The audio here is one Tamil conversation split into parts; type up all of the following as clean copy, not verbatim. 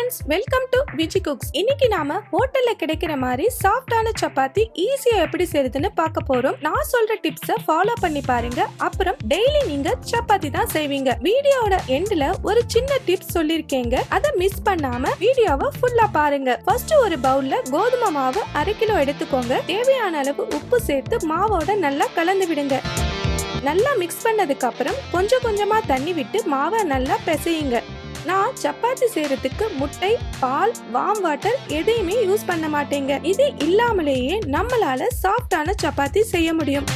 Friends, welcome to Viji cooks. இன்னைக்கு நாம ஹோட்டல்ல கிடைக்கிற மாதிரி சாஃப்டான சப்பாத்தி ஈஸியா எப்படி செய்யறதுன்னு பார்க்க போறோம். நான் சொல்ற டிப்ஸை ஃபாலோ பண்ணி பாருங்க. அப்புறம் டெய்லி நீங்க சப்பாத்தி தான் செய்வீங்க. வீடியோட எண்ட்ல ஒரு சின்ன டிப்ஸ் சொல்லிருக்கேங்க, அதை மிஸ் பண்ணாம வீடியோவை ஃபுல்லா பாருங்க. ஃபர்ஸ்ட் ஒரு பவுல்ல கோதுமை மாவு 1/2 கிலோ எடுத்துக்கோங்க. தேவையான அளவு உப்பு சேர்த்து மாவோட நல்லா கலந்து விடுங்க. நல்லா மிக்ஸ் பண்ணதுக்கு அப்புறம் கொஞ்சம் கொஞ்சமா தண்ணி விட்டு மாவை நல்லா பிசையுங்க. நான் சப்பாத்தி செய்யறதுக்கு முட்டை, பால், வார்ம் வாட்டர் எதையுமே யூஸ் பண்ண மாட்டேங்க. இது இல்லாமலேயே நம்மளால சாஃப்டான சப்பாத்தி செய்ய முடியும்.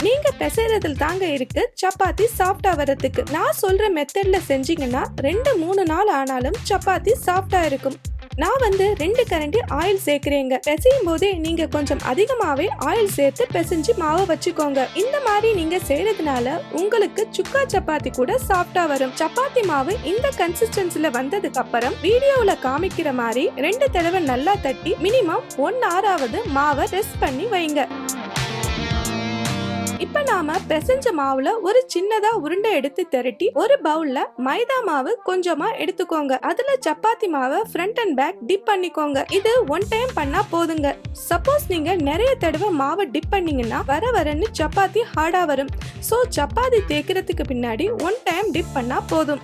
நீங்க பிசைறதுல தாங்க இருக்கு சப்பாத்தி சாஃப்டா வரதுக்கு. நான் சொல்ற மெத்தட்ல செஞ்சீங்கன்னா 2-3 நாள் ஆனாலும் சப்பாத்தி சாஃப்டா இருக்கும். நான் 2 கரண்டி ஆயில் சேர்க்கிறேங்க. பிசையும் போதே நீங்க கொஞ்சம் அதிகமாவே ஆயில் சேர்த்து பிசைஞ்சு மாவை வச்சுக்கோங்க. இந்த மாதிரி நீங்க செய்யறதுனால உங்களுக்கு சுக்கா சப்பாத்தி கூட சாஃப்டா வரும். சப்பாத்தி மாவு இந்த கன்சிஸ்டன்சில வந்ததுக்கு அப்புறம் வீடியோல காமிக்கிற மாதிரி 2 தடவை நல்லா தட்டி மினிமம் 1 ஹவராவது மாவை ரெஸ்ட் பண்ணி வைங்க. இப்ப நாம பிசைஞ்ச மாவுல ஒரு சின்னதா உருண்டை எடுத்து திரட்டி ஒரு பவுல்ல மைதா மாவு கொஞ்சமா எடுத்துக்கோங்க. அதுல சப்பாத்தி மாவை ஃப்ரண்ட் அண்ட் பேக் டிப் பண்ணிக்கோங்க. இது 1 டைம் பண்ணா போதுங்க. சப்போஸ் நீங்க நிறைய தடவை மாவை டிப் பண்ணீங்கன்னா வரன்னு சப்பாத்தி ஹார்டா வரும். சோ சப்பாத்தி தேய்க்கிறதுக்கு பின்னாடி 1 டைம் டிப் பண்ணா போதும்.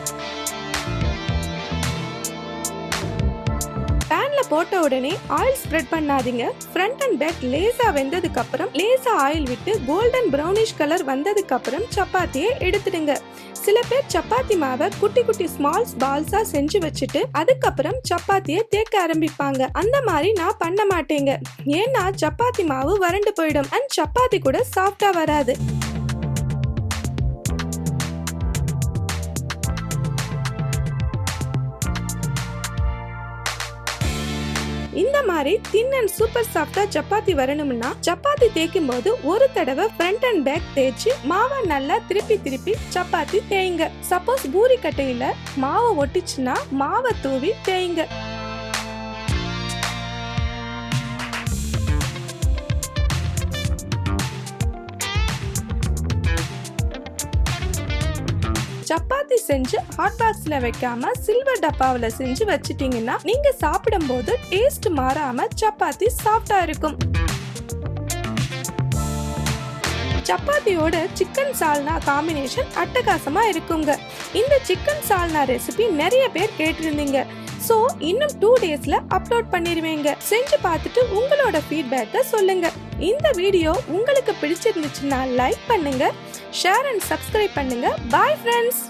பேன்ல போட்ட உடனே ஆயில் ஸ்ப்ரெட் பண்ணாதீங்க. ஃப்ரண்ட் அண்ட் பேக் லேசா வெந்ததுக்கு அப்புறம் லேசா ஆயில் விட்டு கோல்டன் பிரவுனிஷ் கலர் வந்ததுக்கு அப்புறம் சப்பாத்தியை எடுத்துடுங்க. சில பேர் சப்பாத்தி மாவை குட்டி குட்டி ஸ்மால்ஸ் பால்ஸா செஞ்சு வச்சுட்டு அதுக்கப்புறம் சப்பாத்தியை தேக்க ஆரம்பிப்பாங்க. அந்த மாதிரி நான் பண்ண மாட்டேங்க. ஏன்னா சப்பாத்தி மாவு வறண்டு போயிடும் அண்ட் சப்பாத்தி கூட சாஃப்டா வராது. இந்த மாதிரி தின் அண்ட் சூப்பர் சாஃப்டா சப்பாத்தி வரணும்னா சப்பாத்தி தேய்க்கும் போது ஒரு தடவை ஃப்ரண்ட் அண்ட் பேக் தேய்ச்சி மாவை நல்லா திருப்பி சப்பாத்தி தேய்ங்க. சப்போஸ் பூரி கட்டையில மாவை ஒட்டிச்சுன்னா மாவை தூவி தேய்ங்க. சப்பாத்தி செஞ்சு ஹாட் பாக்ஸ்ல வைக்காம சில்வர் டப்பாவில செஞ்சு வச்சிட்டீங்கன்னா நீங்க சாப்பிடும் போது டேஸ்ட் மாறாம சப்பாத்தி சாஃப்டா இருக்கும். சப்பாத்தியோட சிக்கன் சால்னா காம்பினேஷன் அட்டகாசமா இருக்குங்க. இந்த சிக்கன் சால்னா ரெசிபி நிறைய பேர் கேட்டிருந்தீங்க. சோ இன்னும் 2 டேஸ்ல அப்லோட் பண்ணிருவேங்க. செஞ்சு பார்த்துட்டு உங்களோட ஃபீட்பேக்கை சொல்லுங்க. இந்த வீடியோ உங்களுக்கு பிடிச்சிருந்துச்சுன்னா லைக் பண்ணுங்க, ஷேர் அண்ட் சப்ஸ்கிரைப் பண்ணுங்க. Bye friends.